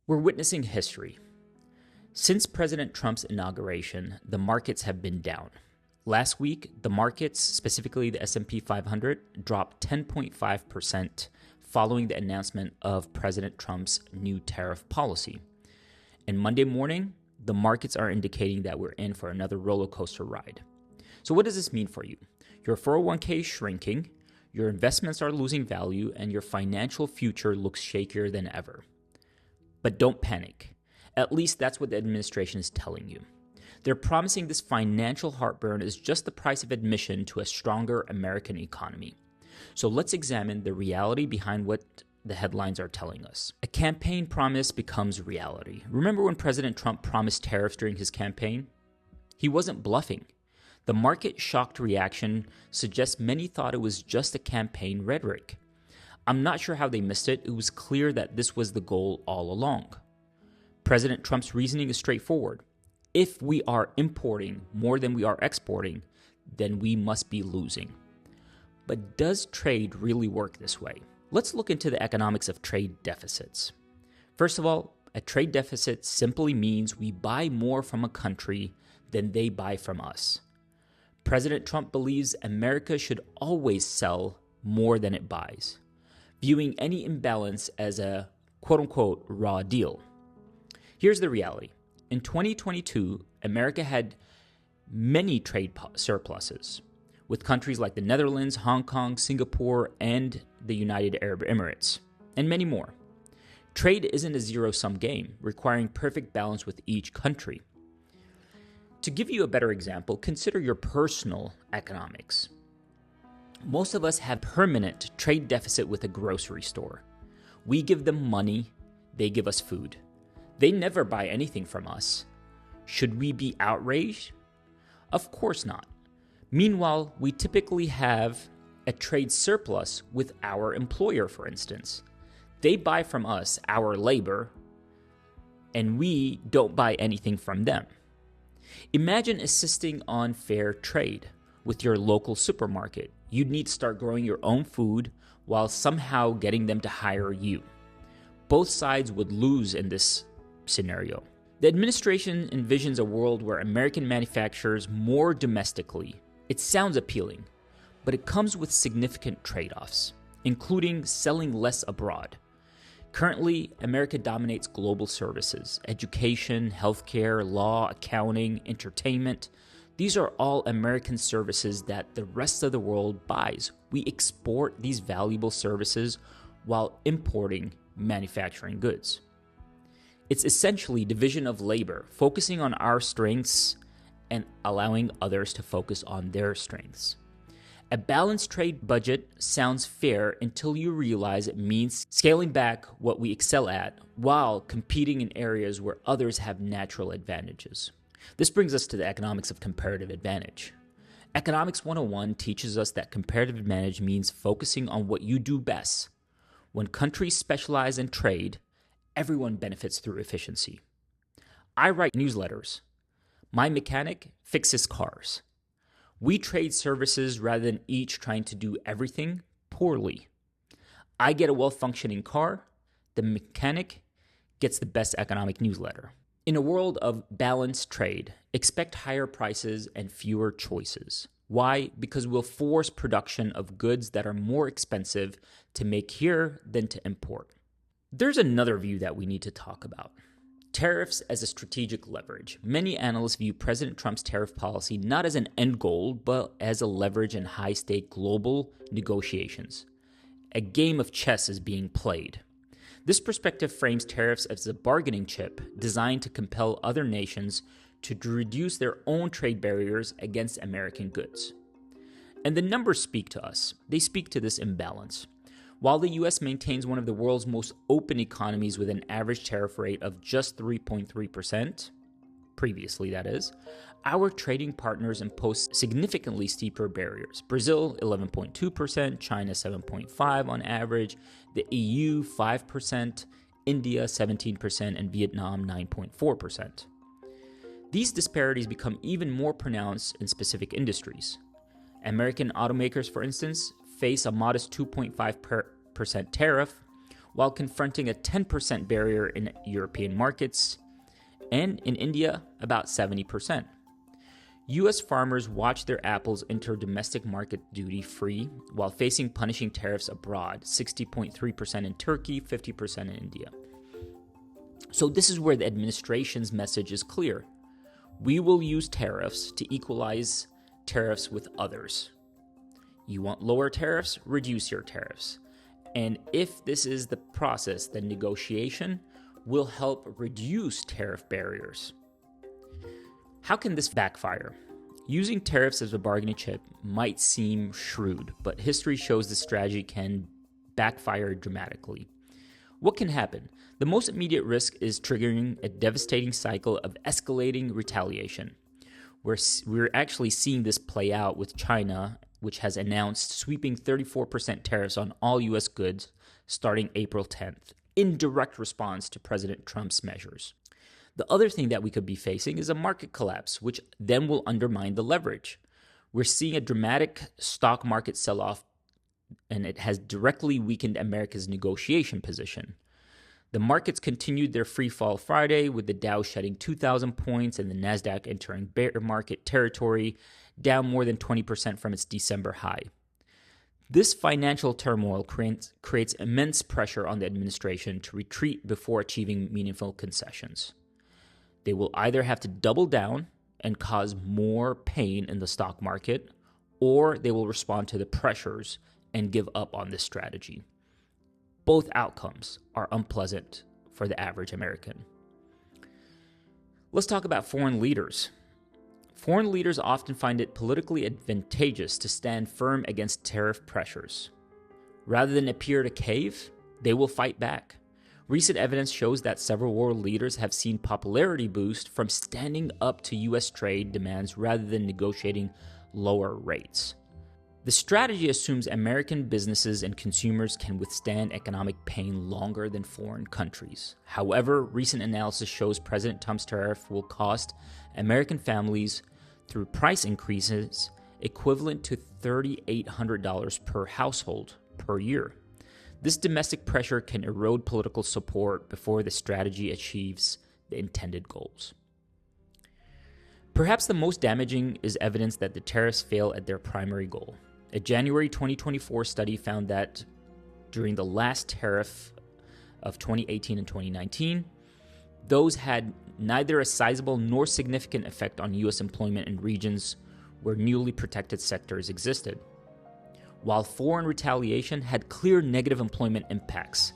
We're witnessing history. Since President Trump's inauguration, the markets have been down. Last week, the markets, specifically the S&P 500, dropped 10.5% following the announcement of President Trump's new tariff policy. And Monday morning, the markets are indicating that we're in for another roller coaster ride. So what does this mean for you? Your 401k is shrinking, your investments are losing value, and your financial future looks shakier than ever. But don't panic. At least that's what the administration is telling you. They're promising this financial heartburn is just the price of admission to a stronger American economy. So let's examine the reality behind what the headlines are telling us. A campaign promise becomes reality. Remember when President Trump promised tariffs during his campaign? He wasn't bluffing. The market-shocked reaction suggests many thought it was just a campaign rhetoric. I'm not sure how they missed it. It was clear that this was the goal all along. President Trump's reasoning is straightforward. If we are importing more than we are exporting, then we must be losing. But does trade really work this way? Let's look into the economics of trade deficits. First of all, a trade deficit simply means we buy more from a country than they buy from us. President Trump believes America should always sell more than it buys, viewing any imbalance as a quote-unquote raw deal. Here's the reality. In 2022, America had many trade surpluses with countries like the Netherlands, Hong Kong, Singapore, and the United Arab Emirates, and many more. Trade isn't a zero-sum game, requiring perfect balance with each country. To give you a better example, consider your personal economics. Most of us have permanent trade deficit with a grocery store. We give them money, they give us food. They never buy anything from us. Should we be outraged? Of course not. Meanwhile, we typically have a trade surplus with our employer, for instance. They buy from us our labor, and we don't buy anything from them. Imagine insisting on fair trade with your local supermarket. You'd need to start growing your own food while somehow getting them to hire you. Both sides would lose in this scenario. The administration envisions a world where American manufactures more domestically. It sounds appealing, but it comes with significant trade-offs, including selling less abroad. Currently, America dominates global services: education, healthcare, law, accounting, entertainment. These are all American services that the rest of the world buys. We export these valuable services while importing manufacturing goods. It's essentially division of labor, focusing on our strengths and allowing others to focus on their strengths. A balanced trade budget sounds fair until you realize it means scaling back what we excel at while competing in areas where others have natural advantages. This brings us to the economics of comparative advantage. Economics 101 teaches us that comparative advantage means focusing on what you do best. When countries specialize in trade, everyone benefits through efficiency. I write newsletters. My mechanic fixes cars. We trade services rather than each trying to do everything poorly. I get a well-functioning car. The mechanic gets the best economic newsletter. In a world of balanced trade, expect higher prices and fewer choices. Why? Because we'll force production of goods that are more expensive to make here than to import. There's another view that we need to talk about. Tariffs as a strategic leverage. Many analysts view President Trump's tariff policy not as an end goal, but as a leverage in high-stake global negotiations. A game of chess is being played. This perspective frames tariffs as a bargaining chip designed to compel other nations to reduce their own trade barriers against American goods. And the numbers speak to us. They speak to this imbalance. While the U.S. maintains one of the world's most open economies with an average tariff rate of just 3.3%, previously that is, our trading partners impose significantly steeper barriers. Brazil, 11.2%, China, 7.5% on average, the EU, 5%, India, 17%, and Vietnam, 9.4%. These disparities become even more pronounced in specific industries. American automakers, for instance, face a modest 2.5% tariff, while confronting a 10% barrier in European markets, and in India, about 70%. U.S. farmers watch their apples enter domestic market duty-free while facing punishing tariffs abroad, 60.3% in Turkey, 50% in India. So this is where the administration's message is clear. We will use tariffs to equalize tariffs with others. You want lower tariffs? Reduce your tariffs. And if this is the process, then negotiation will help reduce tariff barriers. How can this backfire? Using tariffs as a bargaining chip might seem shrewd, but history shows this strategy can backfire dramatically. What can happen? The most immediate risk is triggering a devastating cycle of escalating retaliation. We're actually seeing this play out with China, which has announced sweeping 34% tariffs on all U.S. goods starting April 10th, in direct response to President Trump's measures. The other thing that we could be facing is a market collapse, which then will undermine the leverage. We're seeing a dramatic stock market sell-off, and it has directly weakened America's negotiation position. The markets continued their free fall Friday, with the Dow shedding 2,000 points and the Nasdaq entering bear market territory, down more than 20% from its December high. This financial turmoil creates immense pressure on the administration to retreat before achieving meaningful concessions. They will either have to double down and cause more pain in the stock market, or they will respond to the pressures and give up on this strategy. Both outcomes are unpleasant for the average American. Let's talk about foreign leaders. Foreign leaders often find it politically advantageous to stand firm against tariff pressures. Rather than appear to cave, they will fight back. Recent evidence shows that several world leaders have seen popularity boost from standing up to U.S. trade demands rather than negotiating lower rates. The strategy assumes American businesses and consumers can withstand economic pain longer than foreign countries. However, recent analysis shows President Trump's tariff will cost American families, through price increases, equivalent to $3,800 per household per year. This domestic pressure can erode political support before the strategy achieves the intended goals. Perhaps the most damaging is evidence that the tariffs fail at their primary goal. A January 2024 study found that during the last tariff of 2018 and 2019, those had neither a sizable nor significant effect on U.S. employment in regions where newly protected sectors existed, while foreign retaliation had clear negative employment impacts.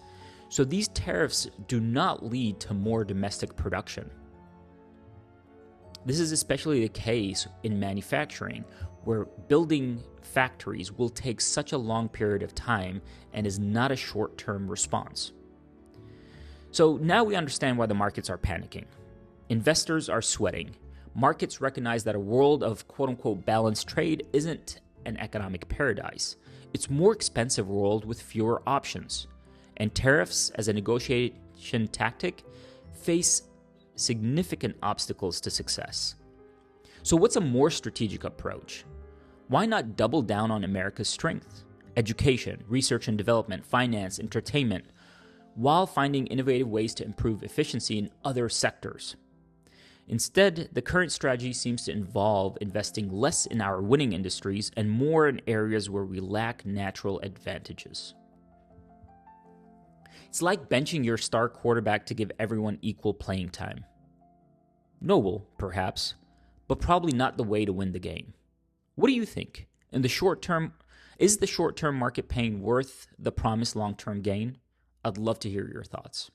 So these tariffs do not lead to more domestic production. This is especially the case in manufacturing, where building factories will take such a long period of time and is not a short-term response. So now we understand why the markets are panicking. Investors are sweating. Markets recognize that a world of quote-unquote balanced trade isn't an economic paradise. It's a more expensive world with fewer options. And tariffs, as a negotiation tactic, face significant obstacles to success. So what's a more strategic approach? Why not double down on America's strength? Education, research and development, finance, entertainment, while finding innovative ways to improve efficiency in other sectors. Instead, the current strategy seems to involve investing less in our winning industries and more in areas where we lack natural advantages. It's like benching your star quarterback to give everyone equal playing time. Noble, perhaps, but probably not the way to win the game. What do you think? In the short term, is the short-term market pain worth the promised long-term gain? I'd love to hear your thoughts.